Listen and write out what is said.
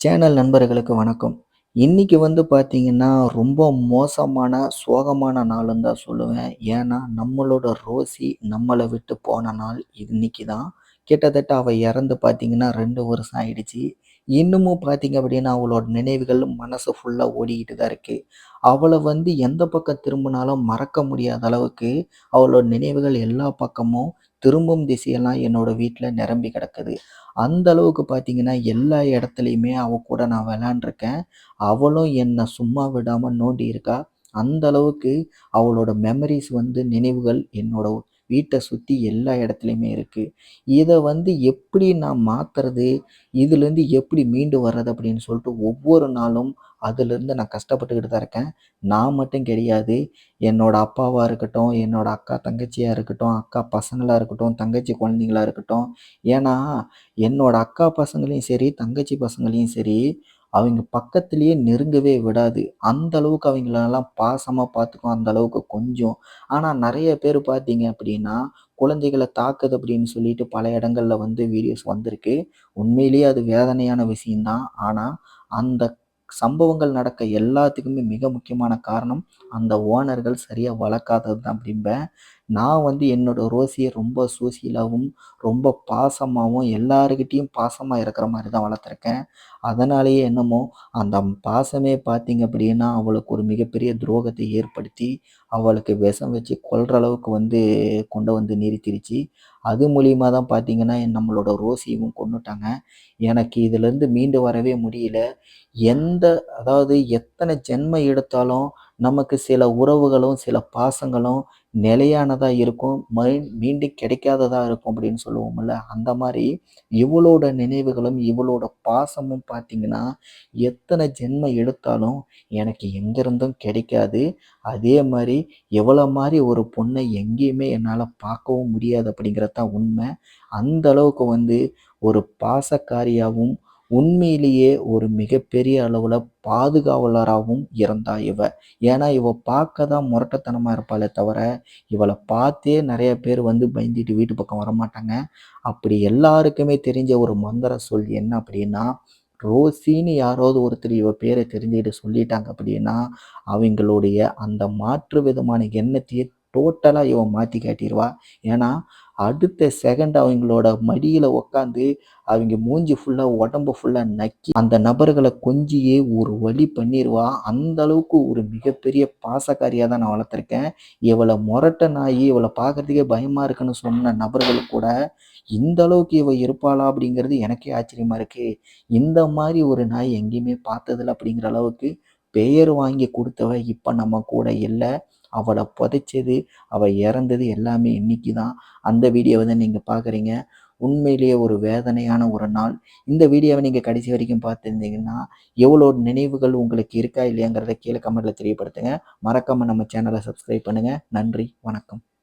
Channel நண்பர்களுக்கு வணக்கம். இன்னைக்கு பார்த்தீங்கன்னா, ரொம்ப மோசமான, சோகமான நாளுன்னு தான் சொல்லுவேன். ஏன்னா, நம்மளோட ரோசி நம்மள விட்டு போன நாள் இன்னைக்கு தான். கிட்டத்தட்ட அவ இறந்து பார்த்தீங்கன்னா 2 வருஷம் ஆயிடுச்சு. இன்னமும் பார்த்தீங்க அப்படின்னா, அவளோட நினைவுகள் மனசு ஃபுல்லா ஓடிக்கிட்டு தான் இருக்கு. அவள எந்த பக்கம் திரும்பினாலும் மறக்க முடியாத அளவுக்கு, அவளோட நினைவுகள் எல்லா பக்கமும் திரும்பும் திசையெல்லாம் என்னோட வீட்ல நிரம்பி கிடக்குது. அந்த அளவுக்கு பார்த்தீங்கன்னா, எல்லா இடத்துலயுமே அவ கூட நான் விளையாண்டுருக்கேன். அவளும் என்ன சும்மா விடாம நோண்டியிருக்கா. அந்த அளவுக்கு அவளோட மெமரீஸ் நினைவுகள் என்னோட வீட்ட சுத்தி எல்லா இடத்துலயுமே இருக்கு. இத எப்படி நான் மாத்துறது? இதுலேருந்து எப்படி மீண்டு வர்றது? அப்படின்னு சொல்லிட்டு ஒவ்வொரு நாளும் அதிலிருந்து நான் கஷ்டப்பட்டுக்கிட்டு தான் இருக்கேன். நான் மட்டும் கிடையாது. என்னோட அப்பாவா இருக்கட்டும், என்னோட அக்கா தங்கச்சியா இருக்கட்டும், அக்கா பசங்களா இருக்கட்டும், தங்கச்சி குழந்தைங்களா இருக்கட்டும். ஏன்னா என்னோட அக்கா பசங்களையும் சரி, தங்கச்சி பசங்களையும் சரி, அவைங்க பக்கத்திலேயே நெருங்கவே விடாது. அந்த அளவுக்கு அவைங்களலாம் பாசமா பார்த்துக்கும். அந்த அளவுக்கு கொஞ்சும். ஆனா நெறைய பேரு பார்த்தீங்க அப்படின்னா, குழந்தைகள தாக்குது அப்படின்னு சொல்லிட்டு பல இடங்கள்ல வீடியோஸ் வந்திருக்கு. உண்மையிலேயே அது வேதனையான விஷயம் தான். ஆனா, அந்த சம்பவங்கள் நடக்க எல்லாத்துக்குமே மிக முக்கியமான காரணம், அந்த ஓனர்கள் சரியா வளர்க்காதது தான் அப்படிம்பேன். நான் என்னோட ரோசிய ரொம்ப சூசிலாவும், ரொம்ப பாசமாவும், எல்லார்கிட்டயும் பாசமா இருக்கிற மாரி தான் வளர்த்துருக்கேன். அதனாலேயே என்னமோ, அந்த பாசமே பார்த்தீங்க அப்படின்னா, அவளுக்கு ஒரு மிகப்பெரிய துரோகத்தை ஏற்படுத்தி, அவளுக்கு விஷம் வச்சு கொல்ற அளவுக்கு கொண்டு நிறுத்திருச்சு. அது மூலியமா தான் பார்த்தீங்கன்னா, நம்மளோட ரோசியவும் கொன்னுட்டாங்க. எனக்கு இதிலேருந்து மீண்டு வரவே முடியல. எந்த அதாவது எத்தனை ஜென்மம் எடுத்தாலும், நமக்கு சில உறவுகளும், சில பாசங்களும் நிலையானதா இருக்கும். மீண்டும் கிடைக்காததா இருக்கும் அப்படின்னு சொல்லுவோம்ல. அந்த மாரி இவளோட நினைவுகளும், இவளோட பாசமும் பார்த்தீங்கன்னா, எத்தனை ஜென்மம் எடுத்தாலும் எனக்கு எங்கேருந்தும் கிடைக்காது. அதே மாரி இவள மாரி ஒரு பொண்ண எங்கேயுமே என்னால பார்க்கவும் முடியாது அப்படிங்கிறது தான் உண்மை. அந்த அளவுக்கு ஒரு பாசக்காரியாவும், உண்மையிலேயே ஒரு மிகப்பெரிய அளவுல பாதுகாவலராவும் இருந்தா இவ. ஏன்னா, இவ பார்க்க தான் முரட்டுத்தனமா இருப்பாளே தவிர, இவள பார்த்தே நெறைய பேர் பயந்துட்டு வீட்டு பக்கம் வரமாட்டாங்க. அப்படி எல்லாருக்குமே தெரிஞ்ச ஒரு மந்திர சொல் என்ன அப்படின்னா, ரோசின்னு யாராவது ஒருத்தர் இவ பேர தெரிஞ்சுக்கிட்டு சொல்லிட்டாங்க அப்படின்னா, அவைங்களுடைய அந்த மாற்று விதமான எண்ணத்தையே டோட்டலா இவ மாத்தி காட்டிருவா. ஏன்னா, அடுத்த செகண்ட் அவங்களோட மடியில உட்காந்து, அவைங்க மூஞ்சி ஃபுல்லா, உடம்பு ஃபுல்லா நக்கி, அந்த நபர்கள கொஞ்சியே ஒரு வழி பண்ணிருவா. அந்த அளவுக்கு ஒரு மிகப்பெரிய பாசக்காரியா தான் நான் வளர்த்துருக்கேன். இவள மொரட்ட நாயி, இவள பார்க்கறதுக்கே பயமா இருக்குன்னு சொன்ன நபர்கள் கூட, இந்த அளவுக்கு இவ இருப்பாளா? அப்படிங்கிறது எனக்கே ஆச்சரியமா இருக்கு. இந்த மாரி ஒரு நாய் எங்கேயுமே பார்த்ததில்ல அப்படிங்கிற அளவுக்கு பெயர் வாங்கி குடுத்தவ இப்ப நம்ம கூட இல்ல. அவள புதைச்சது, அவ இறந்தது எல்லாமே இன்னைக்கு தான். அந்த வீடியோவ தான் நீங்க பார்க்குறீங்க. உண்மையிலேயே ஒரு வேதனையான ஒரு நாள். இந்த வீடியோவ நீங்க கடைசி வரைக்கும் பார்த்திருந்தீங்கன்னா, எவ்வளோ நினைவுகள் உங்களுக்கு இருக்கா இல்லையாங்கிறத கீழ கமெண்ட்ல தெரியப்படுத்துங்க. மறக்காம நம்ம சேனல சப்ஸ்கிரைப் பண்ணுங்க. நன்றி, வணக்கம்.